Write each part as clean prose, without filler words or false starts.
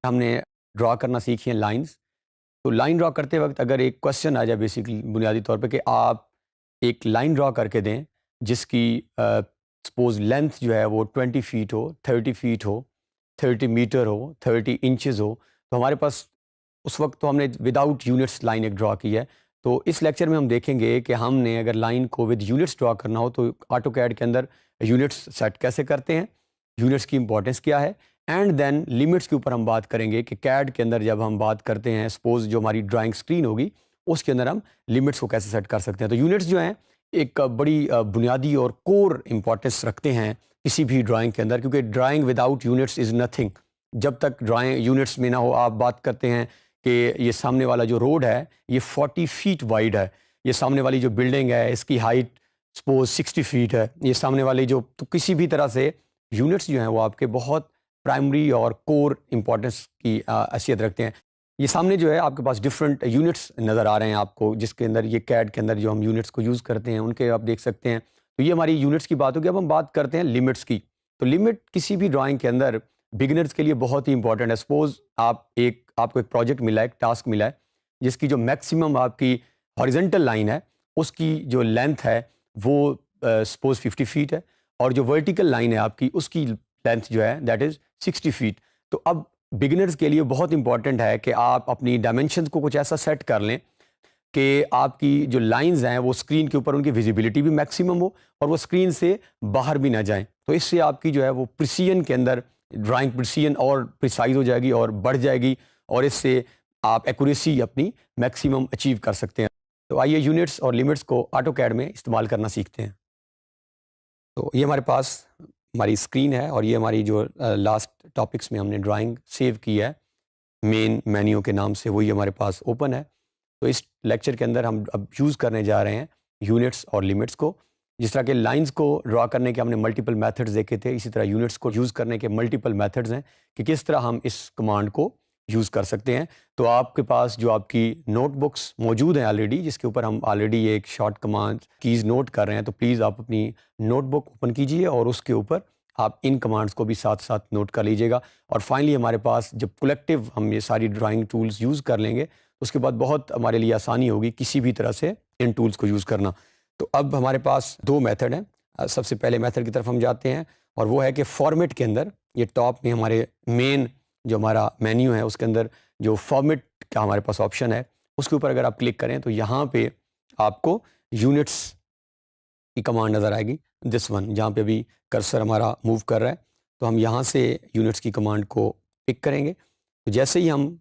हमने ड्रा करना सीखी हैं लाइंस। तो लाइन ड्रा करते वक्त अगर एक क्वेश्चन आ जाए बेसिकली बुनियादी तौर पे कि आप एक लाइन ड्रा करके दें जिसकी सपोज लेंथ जो है वो 20 फीट हो, 30 फीट हो, 30 मीटर हो, 30 इंचज़ हो, तो हमारे पास उस वक्त तो हमने विदाउट यूनिट्स लाइन एक ड्रा की है। तो इस लेक्चर में हम देखेंगे कि हमने अगर लाइन को विद यूनिट्स ड्रा करना हो तो ऑटोकैड के अंदर यूनिट्स सेट कैसे करते हैं, यूनिट्स की इंपॉर्टेंस क्या है, एंड देन लिमिट्स के ऊपर हम बात करेंगे कि कैड के अंदर जब हम बात करते हैं सपोज जो हमारी ड्राइंग स्क्रीन होगी उसके अंदर हम लिमिट्स को कैसे सेट कर सकते हैं। तो यूनिट्स जो हैं एक बड़ी बुनियादी और कोर इंपॉर्टेंस रखते हैं किसी भी ड्राइंग के अंदर, क्योंकि drawing without units is nothing. जब तक ड्राइंग यूनिट्स में ना हो, आप बात करते हैं कि ये सामने वाला जो रोड है ये 40 फीट वाइड है, ये सामने वाली जो बिल्डिंग है इसकी हाइट सपोज 60 फीट है, ये सामने वाली जो, तो किसी भी तरह से यूनिट्स जो हैं वो आपके बहुत प्राइमरी और कोर इंपॉर्टेंस की हैसियत रखते हैं। ये सामने जो है आपके पास डिफरेंट यूनिट्स नज़र आ रहे हैं आपको, जिसके अंदर ये कैड के अंदर जो हम यूनिट्स को यूज़ करते हैं उनके आप देख सकते हैं। तो ये हमारी यूनिट्स की बात होगी। अब हम बात करते हैं लिमिट्स की। तो लिमिट किसी भी ड्राइंग के अंदर बिगिनर्स के लिए बहुत ही इंपॉर्टेंट है। सपोज आपको एक प्रोजेक्ट मिला है, एक टास्क मिला है जिसकी जो मैक्सिमम आपकी हॉरिजेंटल लाइन है उसकी जो लेंथ है वो सपोज 50 फीट है, और जो वर्टिकल लाइन है आपकी उसकी लेंथ जो है दैट इज़ 60 फीट। तो अब बिगिनर्स के लिए बहुत इंपॉर्टेंट है कि आप अपनी डायमेंशंस को कुछ ऐसा सेट कर लें कि आपकी जो लाइंस हैं वो स्क्रीन के ऊपर उनकी विजिबिलिटी भी मैक्सिमम हो और वो स्क्रीन से बाहर भी ना जाएं। तो इससे आपकी जो है वो प्रिसीजन के अंदर ड्राइंग प्रिसीजन और प्रिसाइज हो जाएगी और बढ़ जाएगी, और इससे आप एक्यूरेसी अपनी मैक्सिमम अचीव कर सकते हैं। तो आइए यूनिट्स और लिमिट्स को ऑटोकैड में इस्तेमाल करना सीखते हैं। तो ये हमारे पास हमारी स्क्रीन है और ये हमारी जो लास्ट टॉपिक्स में हमने ड्राइंग सेव की है मेन मेन्यू के नाम से, वही हमारे पास ओपन है। तो इस लेक्चर के अंदर हम अब यूज़ करने जा रहे हैं यूनिट्स और लिमिट्स को। जिस तरह के लाइंस को ड्रा करने के हमने मल्टीपल मेथड्स देखे थे, इसी तरह यूनिट्स को यूज़ करने के मल्टीपल मेथड्स हैं कि किस तरह हम इस कमांड को यूज़ कर सकते हैं। तो आपके पास जो आपकी नोटबुक्स मौजूद हैं ऑलरेडी, जिसके ऊपर हम ऑलरेडी एक शॉर्ट कमांड कीज़ नोट कर रहे हैं, तो प्लीज़ आप अपनी नोटबुक ओपन कीजिए और उसके ऊपर आप इन कमांड्स को भी साथ साथ नोट कर लीजिएगा। और फाइनली हमारे पास जब कलेक्टिव हम ये सारी ड्राइंग टूल्स यूज़ कर लेंगे उसके बाद बहुत हमारे लिए आसानी होगी किसी भी तरह से इन टूल्स को यूज़ करना। तो अब हमारे पास दो मेथड हैं। सबसे पहले मेथड की तरफ हम जाते हैं और वो है कि फॉर्मेट के अंदर ये टॉप में हमारे मेन जो हमारा मेन्यू है उसके अंदर जो फॉर्मेट का हमारे पास ऑप्शन है उसके ऊपर अगर आप क्लिक करें तो यहाँ पे आपको यूनिट्स की कमांड नज़र आएगी, दिस वन, जहाँ पे अभी कर्सर हमारा मूव कर रहा है। तो हम यहाँ से यूनिट्स की कमांड को पिक करेंगे। तो जैसे ही हम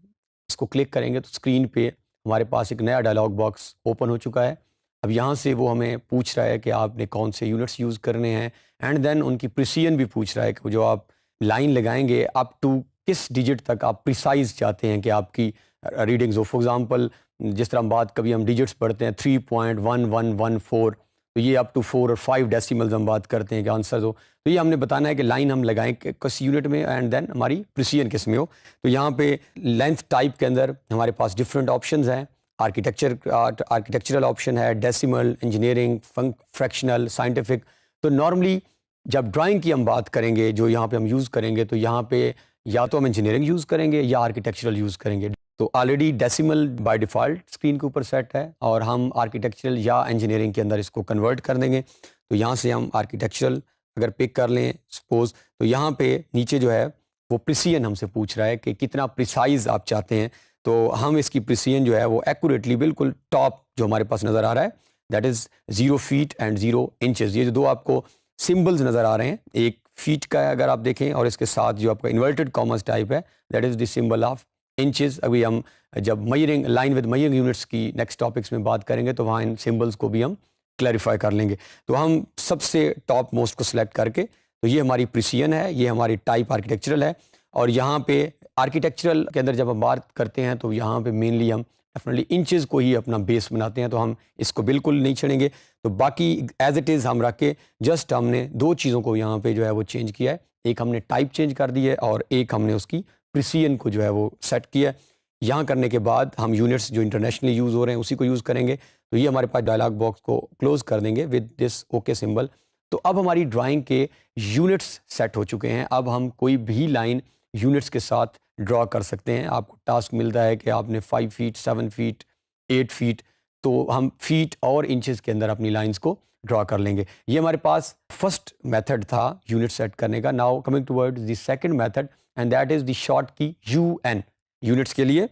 इसको क्लिक करेंगे तो स्क्रीन पे हमारे पास एक नया डायलॉग बॉक्स ओपन हो चुका है। अब यहाँ से वो हमें पूछ रहा है कि आपने कौन से यूनिट्स यूज़ करने हैं, एंड देन उनकी प्रिसीजन भी पूछ रहा है कि जो आप लाइन लगाएंगे अप टू किस डिजिट तक आप प्रिसाइज चाहते हैं कि आपकी रीडिंग्स हो। फॉर एग्जांपल जिस तरह हम बात कभी हम डिजिट्स पढ़ते हैं 3.1114, तो ये अप टू 4 और 5 डेसिमल्स हम बात करते हैं कि आंसर हो। तो ये हमने बताना है कि लाइन हम लगाएं किस यूनिट में, एंड देन हमारी प्रिसीजन किस में हो। तो यहाँ पे लेंथ टाइप के अंदर हमारे पास डिफरेंट ऑप्शंस हैं। आर्किटेक्चरल ऑप्शन है, डेसिमल, इंजीनियरिंग, फ्रैक्शनल, साइंटिफिक। तो नॉर्मली जब ड्राइंग की हम बात करेंगे जो यहाँ पे हम यूज़ करेंगे तो यहाँ पे या तो हम इंजीनियरिंग यूज़ करेंगे या आर्किटेक्चरल यूज़ करेंगे। तो already decimal by default screen के ऊपर सेट है और हम आर्किटेक्चरल या इंजीनियरिंग के अंदर इसको कन्वर्ट कर देंगे। तो यहाँ से हम आर्किटेक्चरल अगर पिक कर लें सपोज, तो यहाँ पे नीचे जो है वो प्रिसीजन हमसे पूछ रहा है कि कितना प्रिसाइज आप चाहते हैं। तो हम इसकी प्रिसीजन जो है वो एक्यूरेटली बिल्कुल टॉप जो हमारे पास नज़र आ रहा है that is 0 feet and 0 inches. ये जो दो आपको सिंबल्स नज़र आ रहे हैं, एक फीट का है अगर आप देखें और इसके साथ जो आपका इन्वर्टेड कॉमर्स टाइप है that is the symbol of inches. अभी हम जब मयरिंग लाइन विद मयरिंग यूनिट्स की नेक्स्ट टॉपिक्स में बात करेंगे तो वहाँ इन सिंबल्स को भी हम क्लैरिफाई कर लेंगे। तो हम सबसे टॉप मोस्ट को सिलेक्ट करके, तो ये हमारी प्रिसीजन है, ये हमारी टाइप आर्किटेक्चरल है। और यहाँ पे आर्किटेक्चरल के अंदर जब हम बात करते हैं तो यहाँ पे मेनली हम डेफिनेटली इंचेस को ही अपना बेस बनाते हैं, तो हम इसको बिल्कुल नहीं छेड़ेंगे। तो बाकी एज इट इज़ हम रख के जस्ट हमने दो चीज़ों को यहाँ पे जो है वो चेंज किया है। एक हमने टाइप चेंज कर दी है और एक हमने उसकी प्रिसीजन को जो है वो सेट किया है। यहाँ करने के बाद हम यूनिट्स जो इंटरनेशनली यूज़ हो रहे हैं उसी को यूज़ करेंगे। तो ये हमारे पास डायलॉग बॉक्स को क्लोज़ कर देंगे विद दिस ओके सिंबल। तो अब हमारी ड्राइंग के यूनिट्स सेट हो चुके हैं। अब हम कोई भी लाइन यूनिट्स के साथ ड्रॉ कर सकते हैं। आपको टास्क मिलता है कि आपने 5 फीट, 7 फीट, 8 फीट, तो हम फीट और इंचेस के अंदर अपनी लाइंस को ड्रॉ कर लेंगे। ये हमारे पास फर्स्ट मेथड था यूनिट सेट करने का। Now coming towards the second method and that is the short की UN। यूनिट्स के लिए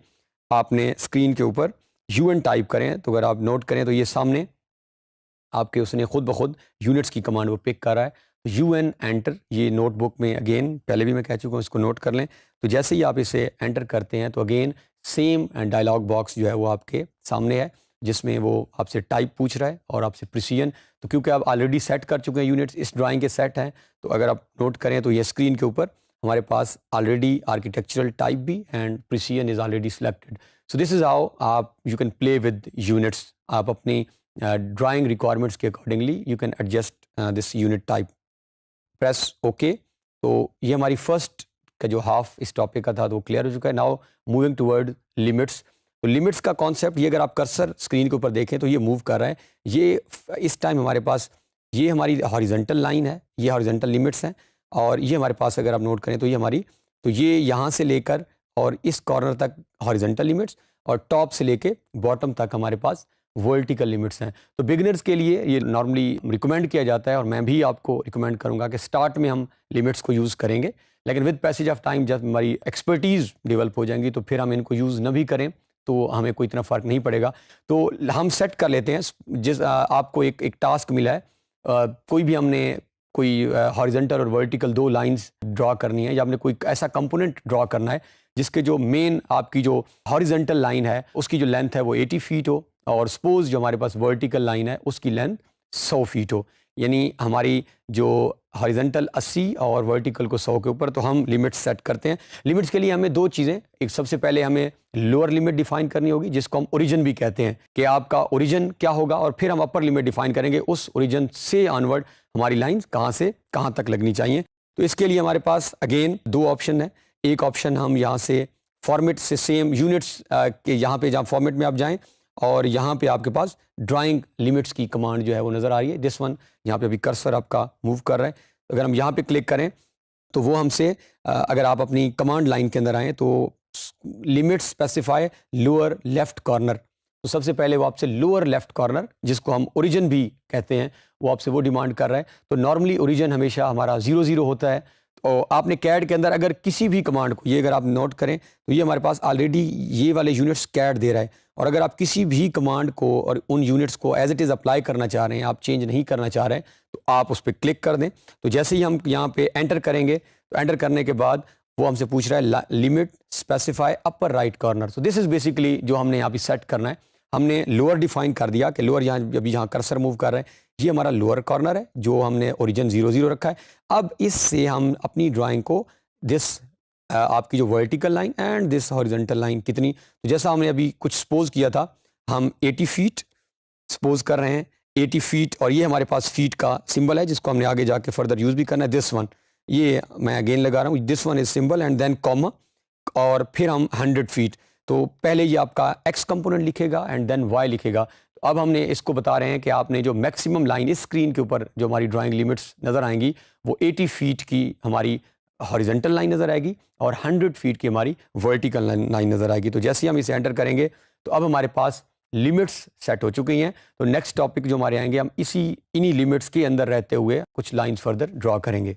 आपने स्क्रीन के ऊपर UN टाइप करें, तो अगर आप नोट करें तो ये सामने आपके उसने खुद ब खुद यूनिट्स की कमांड वो पिक कर रहा है। तो UN एंटर, ये नोटबुक में अगेन पहले भी मैं कह चुका हूँ, इसको नोट कर लें। तो जैसे ही आप इसे एंटर करते हैं तो अगेन सेम डायलॉग बॉक्स जो है वो आपके सामने है, जिसमें वो आपसे टाइप पूछ रहा है और आपसे प्रिसीजन। तो क्योंकि आप ऑलरेडी सेट कर चुके हैं यूनिट्स, इस ड्राइंग के सेट हैं, तो अगर आप नोट करें तो ये स्क्रीन के ऊपर हमारे पास ऑलरेडी आर्किटेक्चरल टाइप भी and precision is already selected. So this is how आप you can play with units. आप अपनी ड्राइंग रिक्वायरमेंट्स के accordingly you can adjust this unit type. Press okay. तो ये हमारी फर्स्ट का जो हाफ इस टॉपिक का था तो क्लियर हो चुका है। Now moving toward limits. तो लिमिट्स का कॉन्सेप्ट, ये अगर आप कर्सर स्क्रीन के ऊपर देखें तो ये मूव कर रहा है। ये इस टाइम हमारे पास ये हमारी हॉरिजॉन्टल लाइन है, ये हॉरिजॉन्टल लिमिट्स हैं, और ये हमारे पास अगर आप नोट करें तो ये हमारी, तो ये यहाँ से लेकर और इस कॉर्नर तक हॉरिजॉन्टल लिमिट्स, और टॉप से लेके बॉटम तक हमारे पास वर्टिकल लिमिट्स हैं। तो बिगिनर्स के लिए ये नॉर्मली रिकमेंड किया जाता है, और मैं भी आपको रिकमेंड करूंगा कि स्टार्ट में हम लिमिट्स को यूज़ करेंगे, लेकिन विद पैसेज ऑफ टाइम जब हमारी एक्सपर्टीज़ डेवलप हो जाएंगी तो फिर हम इनको यूज़ न भी करें तो हमें कोई इतना फ़र्क नहीं पड़ेगा। तो हम सेट कर लेते हैं, जिस आपको एक टास्क मिला है, कोई भी हमने कोई हॉरिजॉन्टल और वर्टिकल 2 लाइंस ड्रॉ करनी है, या आपने कोई ऐसा कंपोनेंट ड्रॉ करना है जिसके जो मेन आपकी जो हॉरिजॉन्टल लाइन है उसकी जो लेंथ है वो 80 फीट हो, और सपोज जो हमारे पास वर्टिकल लाइन है उसकी लेंथ 100 फीट हो। यानी हमारी जो हॉरिजॉन्टल 80 और वर्टिकल को 100 के ऊपर, तो हम लिमिट्स सेट करते हैं। लिमिट्स के लिए हमें 2 चीज़ें, एक सबसे पहले हमें लोअर लिमिट डिफाइन करनी होगी जिसको हम ओरिजिन भी कहते हैं, कि आपका ओरिजिन क्या होगा, और फिर हम अपर लिमिट डिफाइन करेंगे उस ओरिजिन से ऑनवर्ड हमारी लाइंस कहाँ से कहाँ तक लगनी चाहिए। तो इसके लिए हमारे पास अगेन 2 ऑप्शन है। एक ऑप्शन हम यहाँ से फॉर्मेट से सेम यूनिट्स के यहाँ पे, जहाँ फॉर्मेट में आप जाएँ और यहाँ पे आपके पास ड्राइंग लिमिट्स की कमांड जो है वो नज़र आ रही है, दिस वन। यहाँ पे अभी कर्सर आपका मूव कर रहा है, अगर हम यहाँ पे क्लिक करें तो वो हमसे अगर आप अपनी कमांड लाइन के अंदर आएँ तो limit specify lower left corner, तो सबसे पहले वो आपसे लोअर लेफ्ट कॉर्नर, जिसको हम ओरिजिन भी कहते हैं, वो आपसे वो डिमांड कर रहा है। तो नॉर्मली ओरिजिन हमेशा हमारा 00 होता है। तो आपने कैड के अंदर अगर किसी भी कमांड को, ये अगर आप नोट करें तो ये हमारे पास ऑलरेडी ये वाले यूनिट्स कैड दे रहा है, और अगर आप किसी भी कमांड को और उन यूनिट्स को एज इट इज़ अप्लाई करना चाह रहे हैं, आप चेंज नहीं करना चाह रहे हैं, तो आप उस पर क्लिक कर दें। तो जैसे ही हम यहाँ पे एंटर करेंगे तो एंटर करने के बाद वो हमसे पूछ रहा है limit specify upper right corner. So this is basically जो हमने यहाँ पे सेट करना है। हमने लोअर डिफाइन कर दिया कि लोअर, यहाँ अभी यहाँ कर्सर मूव कर रहे हैं, ये हमारा लोअर कॉर्नर है जो हमने ओरिजिन 00 रखा है। अब इससे हम अपनी ड्राइंग को दिस आपकी जो vertical line and this horizontal line कितनी, तो जैसा हमने अभी कुछ सपोज किया था, हम 80 फीट सपोज कर रहे हैं, 80 फीट, और ये हमारे पास फीट का सिंबल है जिसको हमने आगे जाके फर्दर यूज़ भी करना है, दिस वन। ये मैं अगेन लगा रहा हूँ, this one is symbol and then comma, और फिर हम 100 फीट। तो पहले ये आपका एक्स कंपोनेंट लिखेगा एंड देन वाई लिखेगा। अब हमने इसको बता रहे हैं कि आपने जो मैक्सिमम लाइन इस स्क्रीन के ऊपर जो हमारी ड्राइंग लिमिट्स नज़र आएंगी वो 80 फीट की हमारी हॉरिजॉन्टल लाइन नज़र आएगी और 100 फीट की हमारी वर्टिकल लाइन नज़र आएगी। तो जैसे ही हम इसे एंटर करेंगे तो अब हमारे पास लिमिट्स सेट हो चुकी हैं। तो नेक्स्ट टॉपिक जो हमारे आएंगे, हम इन्हीं लिमिट्स के अंदर रहते हुए कुछ लाइन्स फर्दर ड्रॉ करेंगे।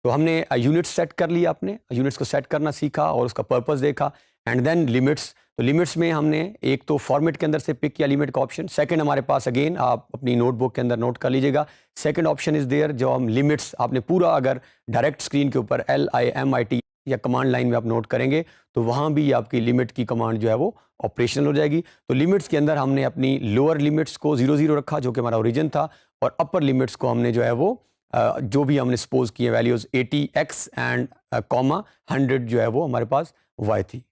तो हमने यूनिट्स सेट कर लिया, अपने यूनिट्स को सेट करना सीखा और उसका पर्पस देखा, एंड देन लिमिट्स। तो लिमिट्स में हमने एक तो फॉर्मेट के अंदर से पिक किया लिमिट का ऑप्शन। सेकंड हमारे पास अगेन आप अपनी नोटबुक के अंदर नोट कर लीजिएगा, सेकंड ऑप्शन इज देयर, जो हम लिमिट्स आपने पूरा अगर डायरेक्ट स्क्रीन के ऊपर LIMIT या कमांड लाइन में आप नोट करेंगे तो वहाँ भी आपकी लिमिट की कमांड जो है वो ऑपरेशनल हो जाएगी। तो लिमिट्स के अंदर हमने अपनी लोअर लिमिट्स को 00 रखा जो कि हमारा ओरिजिन था, और अपर लिमिट्स को हमने जो है वो जो भी हमने सपोज किए वैल्यूज़ 80x एंड कॉमा 100 जो है वो हमारे पास y थी।